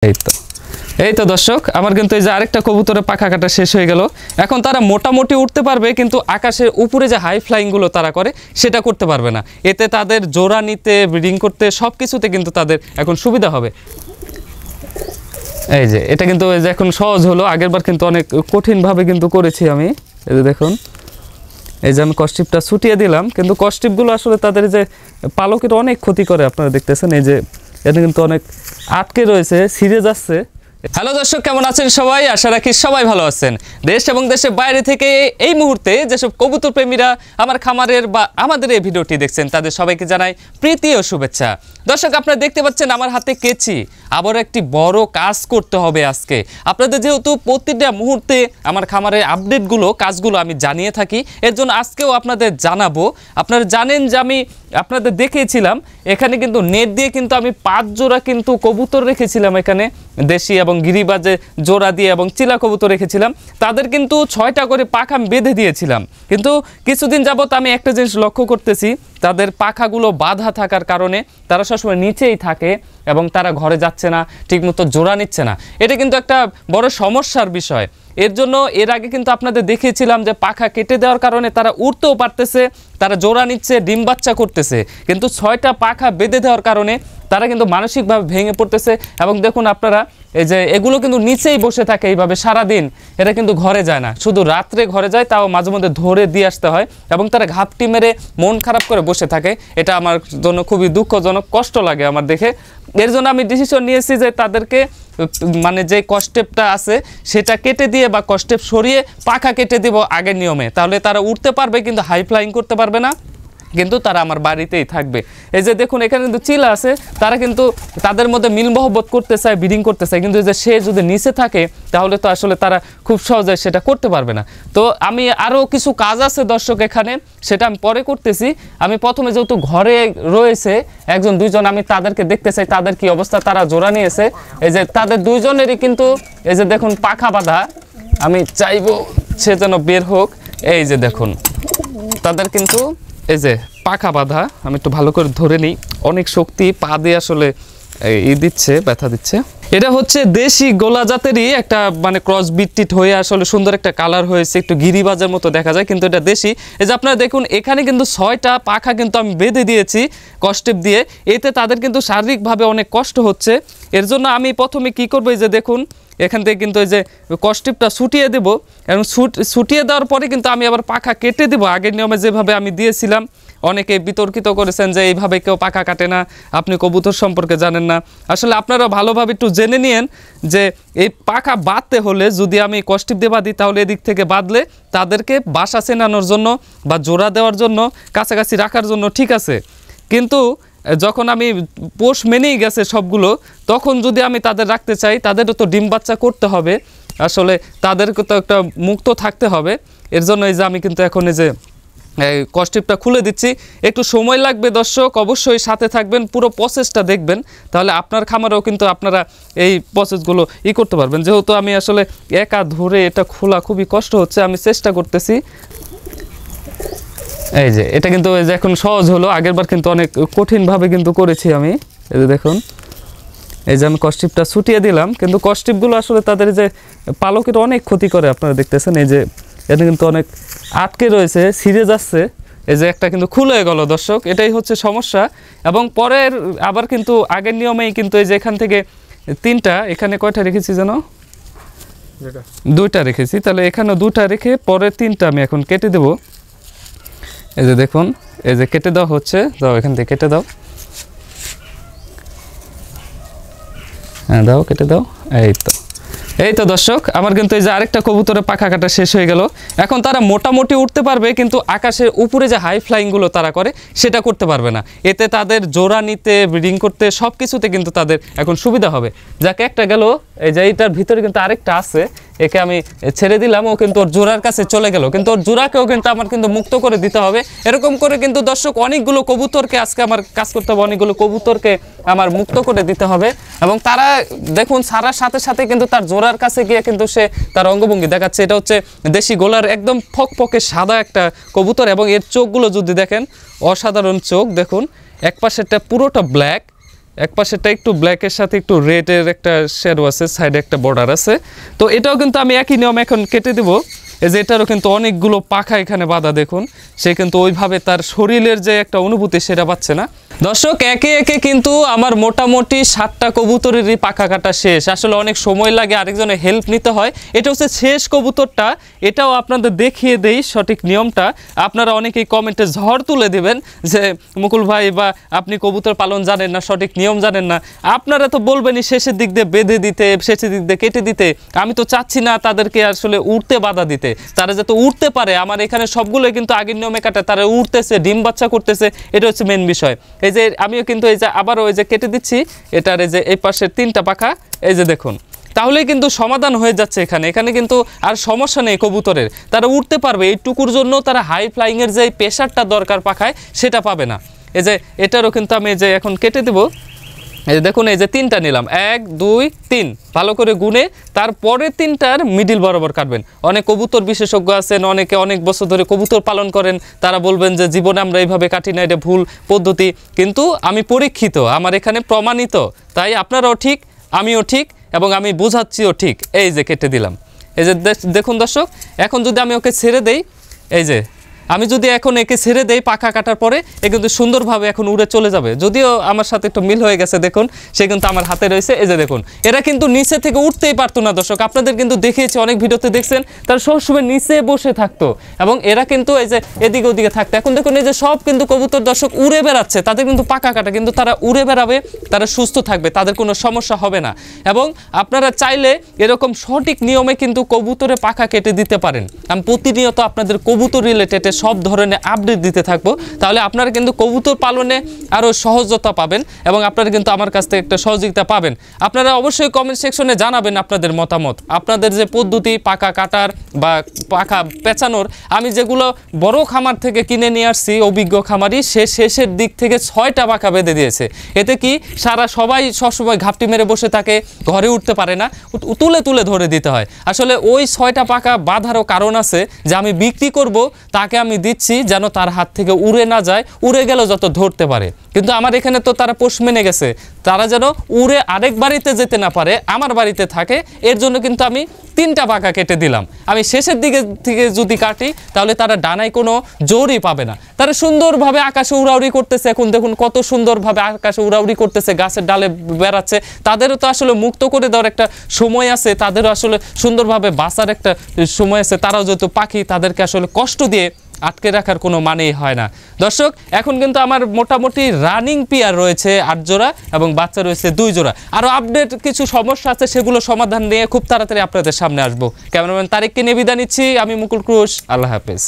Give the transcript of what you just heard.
এই তো দর্শক আমার কিন্তু এই যে আরেকটা কবুতরের পাখা কাটা শেষ হয়ে গেল। এখন তারা মোটামুটি উঠতে পারবে, কিন্তু আকাশের উপরে যে হাই ফ্লাইংগুলো তারা করে সেটা করতে পারবে না। এতে তাদের জোড়া নিতে, ব্রিডিং করতে সব কিছুতে কিন্তু তাদের এখন সুবিধা হবে। এই যে এটা কিন্তু এই যে এখন সহজ হলো, আগেরবার কিন্তু অনেক কঠিনভাবে কিন্তু করেছি আমি। এই যে দেখুন, এই যে আমি কস্টিপটা ছুটিয়ে দিলাম, কিন্তু কস্টিপগুলো আসলে তাদের যে পালকের অনেক ক্ষতি করে। আপনারা দেখতেছেন এই যে এটা কিন্তু অনেক আটকে রয়েছে, ছিঁড়ে যাচ্ছে। হ্যালো দর্শক, কেমন আছেন সবাই? আশা রাখি সবাই ভালো আছেন। দেশ এবং দেশের বাইরে থেকে এই মুহূর্তে যেসব কবুতর প্রেমীরা আমার খামারের বা আমাদের এই ভিডিওটি দেখছেন তাদের সবাইকে জানাই প্রীতি ও শুভেচ্ছা। দর্শক, আপনারা দেখতে পাচ্ছেন আমার হাতে কেচি। আবার একটি বড় কাজ করতে হবে আজকে। আপনাদের যেহেতু প্রতিটা মুহূর্তে আমার খামারের আপডেটগুলো, কাজগুলো আমি জানিয়ে থাকি, এর জন্য আজকেও আপনাদের জানাবো। আপনারা জানেন যে আমি আপনাদের দেখিয়েছিলাম এখানে কিন্তু নেট দিয়ে কিন্তু আমি 5 জোড়া কিন্তু কবুতর রেখেছিলাম এখানে, দেশি এবং গিরিবাজে জোড়া দিয়ে এবং চিলা কবুতর রেখেছিলাম। তাদের কিন্তু 6টা করে পাখা আমি বেঁধে দিয়েছিলাম। কিন্তু কিছুদিন যাবত আমি একটা জিনিস লক্ষ্য করতেছি, তাদের পাখাগুলো বাঁধা থাকার কারণে তারা সবসময় নিচেই থাকে এবং তারা ঘরে যাচ্ছে না, ঠিকমতো জোড়া নিচ্ছে না। এটা কিন্তু একটা বড় সমস্যার বিষয়। এর জন্য এর আগে কিন্তু আপনাদের দেখিয়েছিলাম যে পাখা কেটে দেওয়ার কারণে তারা উড়তেও পারতেছে, তারা জোড়া নিচ্ছে, ডিম বাচ্চা করতেছে। কিন্তু 6টা পাখা বেঁধে দেওয়ার কারণে তারা কিন্তু মানসিকভাবে ভেঙে পড়তেছে। এবং দেখুন আপনারা, এই যে এগুলো কিন্তু নিচেই বসে থাকে এইভাবে সারাদিন, এরা কিন্তু ঘরে যায় না, শুধু রাত্রে ঘরে যায়, তাও মাঝে মধ্যে ধরে দিয়ে আসতে হয়। এবং তারা ঘাপটি মেরে মন খারাপ করে বসে থাকে। এটা আমার জন্য খুবই দুঃখজনক, কষ্ট লাগে আমার দেখে। এর জন্য আমি ডিসিশন নিয়েছি যে তাদেরকে মানে যে কস্টেপটা আছে সেটা কেটে দিয়ে বা কস্টেপ সরিয়ে পাখা কেটে দিব আগের নিয়মে, তাহলে তারা উঠতে পারবে কিন্তু হাই ফ্লাইং করতে পারবে না, কিন্তু তারা আমার বাড়িতেই থাকবে। এই যে দেখুন এখানে কিন্তু চিলা আছে, তারা কিন্তু তাদের মধ্যে মিল মহব্বত করতে চায়, ব্রিডিং করতে চায়, কিন্তু যে সে যদি নিচে থাকে তাহলে তো আসলে তারা খুব সহজে সেটা করতে পারবে না। তো আমি আরও কিছু কাজ আছে দর্শক এখানে, সেটা আমি পরে করতেছি। আমি প্রথমে যেহেতু ঘরে রয়েছে 1-2জন, আমি তাদেরকে দেখতে চাই তাদের কি অবস্থা, তারা জোড়া নিয়েছে। এই যে তাদের 2জনেরই কিন্তু এই যে দেখুন পাখা বাঁধা, আমি চাইবো সে যেন বের হোক। এই যে দেখুন তাদের কিন্তু এই যে পাখা বাঁধা, আমি একটু ভালো করে ধরে নিই, অনেক শক্তি পা দিয়ে আসলে দিচ্ছে, ব্যথা দিচ্ছে। এটা হচ্ছে দেশি গোলা জাতেরই একটা মানে ক্রস বিটটিট হয়ে আসলে সুন্দর একটা কালার হয়েছে, একটু গিরিবাজের মতো দেখা যায়, কিন্তু এটা দেশি। এই যে আপনারা দেখুন এখানে কিন্তু 6টা পাখা কিন্তু আমি বেঁধে দিয়েছি কস্টেপ দিয়ে। এতে তাদের কিন্তু শারীরিকভাবে অনেক কষ্ট হচ্ছে। এর জন্য আমি প্রথমে কি করবো, এই যে দেখুন এখান থেকে কিন্তু এই যে কস্টেপটা ছুটিয়ে দেব, এবং ছুটিয়ে দেওয়ার পরে কিন্তু আমি আবার পাখা কেটে দেবো আগের নিয়মে যেভাবে আমি দিয়েছিলাম। অনেকে বিতর্কিত করেছেন যে এইভাবে কেউ পাখা কাটে না, আপনি কবুতর সম্পর্কে জানেন না। আসলে আপনারা ভালোভাবে একটু জেনে নিন যে এই পাখা বাঁধতে হলে যদি আমি কস্টেপ দিয়ে বাঁধি, তাহলে এদিক থেকে বাঁধলে তাদেরকে বাসা চেনানোর জন্য বা জোড়া দেওয়ার জন্য, কাছাকাছি রাখার জন্য ঠিক আছে। কিন্তু যখন আমি পোষ মেনেই গেছে সবগুলো, তখন যদি আমি তাদের রাখতে চাই, তাদেরও তো ডিম বাচ্চা করতে হবে, আসলে তাদেরকে তো একটা মুক্ত থাকতে হবে। এর জন্য এই যে আমি কিন্তু এখন এই যে কস্টেপটা খুলে দিচ্ছি। একটু সময় লাগবে দর্শক, অবশ্যই সাথে থাকবেন, পুরো প্রসেসটা দেখবেন, তাহলে আপনার খামারেও কিন্তু আপনারা এই প্রসেসগুলো করতে পারবেন। যেহেতু আমি আসলে একা ধরে এটা খোলা খুবই কষ্ট হচ্ছে, আমি চেষ্টা করতেছি। এই যে এটা কিন্তু এই যে এখন সহজ হলো, আগেরবার কিন্তু অনেক কঠিনভাবে কিন্তু করেছি আমি। এই যে দেখুন, এই যে আমি কস্টিপটা ছুটিয়ে দিলাম, কিন্তু কস্টিপগুলো আসলে তাদের যে পালকের অনেক ক্ষতি করে। আপনারা দেখতেছেন এই যে এটা কিন্তু অনেক আটকে রয়েছে, ছিঁড়ে যাচ্ছে। এই যে একটা কিন্তু খুলে গেল দর্শক, এটাই হচ্ছে সমস্যা। এবং পরের আবার কিন্তু আগের নিয়মেই কিন্তু এই যে এখান থেকে 3টা, এখানে কয়টা রেখেছি যেন, 2টা রেখেছি, তাহলে এখানে 2টা রেখে পরের 3টা আমি এখন কেটে দেব। এই যে দেখুন এই যে কেটে দেওয়া হচ্ছে, দাও এখান থেকে কেটে দাও, হ্যাঁ দাও কেটে দাও। এই তো দর্শক আমার কিন্তু এই যে আরেকটা কবুতরের পাখা কাটা শেষ হয়ে গেল। এখন তারা মোটামুটি উঠতে পারবে, কিন্তু আকাশের উপরে যে হাই ফ্লাইংগুলো তারা করে সেটা করতে পারবে না। এতে তাদের জোড়া নিতে, ব্রিডিং করতে সব কিছুতে কিন্তু তাদের এখন সুবিধা হবে। যাকে একটা গেল, এই যে এইটার ভিতরে কিন্তু আরেকটা আছে, একে আমি ছেড়ে দিলাম, ও কিন্তু ওর জোড়ার কাছে চলে গেল, কিন্তু ওর জোড়াকেও কিন্তু আমার কিন্তু মুক্ত করে দিতে হবে। এরকম করে কিন্তু দর্শক অনেকগুলো কবুতরকে আজকে আমার কাজ করতে হবে, অনেকগুলো কবুতরকে আমার মুক্ত করে দিতে হবে। এবং তারা দেখুন সারার সাথে সাথে কিন্তু তার জোড়ার কাছে গিয়ে কিন্তু সে তার অঙ্গভঙ্গি দেখাচ্ছে। এটা হচ্ছে দেশি গোলার একদম ফকফকে সাদা একটা কবুতর, এবং এর চোখগুলো যদি দেখেন অসাধারণ চোখ। দেখুন এক পাশেরটা পুরোটা ব্ল্যাক এক পাশেরটা একটু ব্ল্যাকের সাথে একটু রেডের একটা শ্যাডো আছে, সাইডে একটা বর্ডার আছে। তো এটাও কিন্তু আমি একই নিয়ম এখন কেটে দেবো। এই যে এটারও কিন্তু অনেকগুলো পাখা এখানে বাঁধা, দেখুন সে কিন্তু ওইভাবে তার শরীরের যে একটা অনুভূতি সেটা পাচ্ছে না। দর্শক একে একে কিন্তু আমার মোটামুটি 7টা কবুতরেরই পাখা কাটা শেষ। আসলে অনেক সময় লাগে, আরেকজনের হেল্প নিতে হয়। এটা হচ্ছে শেষ কবুতরটা, এটাও আপনাদের দেখিয়ে দেই সঠিক নিয়মটা। আপনারা অনেকেই কমেন্টে ঝড় তুলে দিবেন যে মুকুল ভাই বা আপনি কবুতর পালন জানেন না, সঠিক নিয়ম জানেন না। আপনারা তো বলবেনই শেষের দিক দিয়ে বেঁধে দিতে, শেষের দিক দিয়ে কেটে দিতে। আমি তো চাচ্ছি না তাদেরকে আসলে উড়তে বাধা দিতে, তারা যাতে উড়তে পারে। আমার এখানে সবগুলো কিন্তু আগের নিয়মে কাটা, তারা উড়তেছে, ডিম বাচ্চা করতেছে, এটা হচ্ছে মেন বিষয়। এই যে আমিও কিন্তু এই যে আবারও এই যে কেটে দিচ্ছি এটার এই যে এই পাশের 3টা পাখা, এই যে দেখুন, তাহলেই কিন্তু সমাধান হয়ে যাচ্ছে। এখানে কিন্তু আর সমস্যা নেই কবুতরের, তারা উঠতে পারবে। এইটুকুর জন্য তারা হাই ফ্লাইংয়ের যে প্রেশারটা দরকার পাখায় সেটা পাবে না। এই যে এটারও কিন্তু আমি এই যে এখন কেটে দেবো। এই যে দেখুন, এই যে 3টা নিলাম, 1 2 3, ভালো করে গুনে তারপরে 3টার মিডিল বরাবর কাটবেন। অনেক কবুতর বিশেষজ্ঞ আছেন, অনেকে অনেক বছর ধরে কবুতর পালন করেন, তারা বলবেন যে জীবনে আমরা এইভাবে কাটি না, এটা ভুল পদ্ধতি। কিন্তু আমি পরীক্ষিত, আমার এখানে প্রমাণিত, তাই আপনারাও ঠিক, আমিও ঠিক, এবং আমি বোঝাচ্ছিও ঠিক। এই যে কেটে দিলাম। এই যে দেখুন দর্শক, এখন যদি আমি ওকে ছেড়ে দেই, এই যে আমি যদি এখন একে ছেড়ে দেই পাখা কাটার পরে, এ কিন্তু সুন্দরভাবে এখন উড়ে চলে যাবে। যদিও আমার সাথে একটু মিল হয়ে গেছে, দেখুন সে কিন্তু আমার হাতে রয়েছে। এই যে দেখুন, এরা কিন্তু নিচে থেকে উঠতেই পারতো না দর্শক, আপনাদের কিন্তু দেখিয়েছি, অনেক ভিডিওতে দেখছেন তারা সবসময় নিচে বসে থাকতো এবং এরা কিন্তু এই যে এদিকে ওদিকে থাকতো। এখন দেখুন এই যে সব কিন্তু কবুতর দর্শক উড়ে বেড়াচ্ছে, তাদের কিন্তু পাখা কাটা, কিন্তু তারা উড়ে বেড়াবে, তারা সুস্থ থাকবে, তাদের কোনো সমস্যা হবে না। এবং আপনারা চাইলে এরকম সঠিক নিয়মে কিন্তু কবুতরে পাখা কেটে দিতে পারেন। আমি প্রতিনিয়ত আপনাদের কবুতর রিলেটেড সব ধরনের আপডেট দিতে থাকবো, তাহলে আপনারা কিন্তু কবুতর পালনে আরও সহজতা পাবেন এবং আপনারা কিন্তু আমার কাছ থেকে একটা সহযোগিতা পাবেন। আপনারা অবশ্যই কমেন্ট সেকশনে জানাবেন আপনাদের মতামত, আপনাদের যে পদ্ধতি পাখা কাটার বা পাখা পেঁচানোর। আমি যেগুলো বড় খামার থেকে কিনে নিয়ে আসছি, অভিজ্ঞ খামারি, সে শেষের দিক থেকে 6টা পাখা বেঁধে দিয়েছে। এতে কি সবাই সবসময় ঘাপটি মেরে বসে থাকে, ঘরে উঠতে পারে না, তুলে তুলে ধরে দিতে হয়। আসলে ওই 6টা পাখা বাঁধারও কারণ আছে, যে আমি বিক্রি করব, তাকে আমি দিচ্ছি যেন তার হাত থেকে উড়ে না যায়, উড়ে গেল যত ধরতে পারে। কিন্তু আমার এখানে তো তারা পোষ মেনে গেছে, তারা যেন উড়ে আরেক বাড়িতে যেতে না পারে, আমার বাড়িতে থাকে। এর জন্য কিন্তু আমি 3টা পাখা কেটে দিলাম। আমি শেষের দিকে থেকে যদি কাটি, তাহলে তারা ডানায় কোনো জোরই পাবে না, তারা সুন্দরভাবে আকাশে উড়াউড়ি করতেছে। এখন দেখুন কত সুন্দরভাবে আকাশে উড়াউড়ি করতেছে, গাছের ডালে বেড়াচ্ছে। তাদেরও তো আসলে মুক্ত করে দেওয়ার একটা সময় আছে, তাদেরও আসলে সুন্দরভাবে বাঁচার একটা সময় আছে। তারাও যেহেতু পাখি, তাদেরকে আসলে কষ্ট দিয়ে আটকে রাখার কোনো মানেই হয় না। দর্শক এখন কিন্তু আমার মোটামুটি রানিং পেয়ার রয়েছে 8 জোড়া এবং বাচ্চা রয়েছে 2 জোড়া। আরও আপডেট কিছু সমস্যা আছে, সেগুলো সমাধান নিয়ে খুব তাড়াতাড়ি আপনাদের সামনে আসবো। ক্যামেরাম্যান তারিককে নিয়ে বিদায় নিচ্ছি, আমি মুকুল ক্রুশ, আল্লাহ হাফেজ।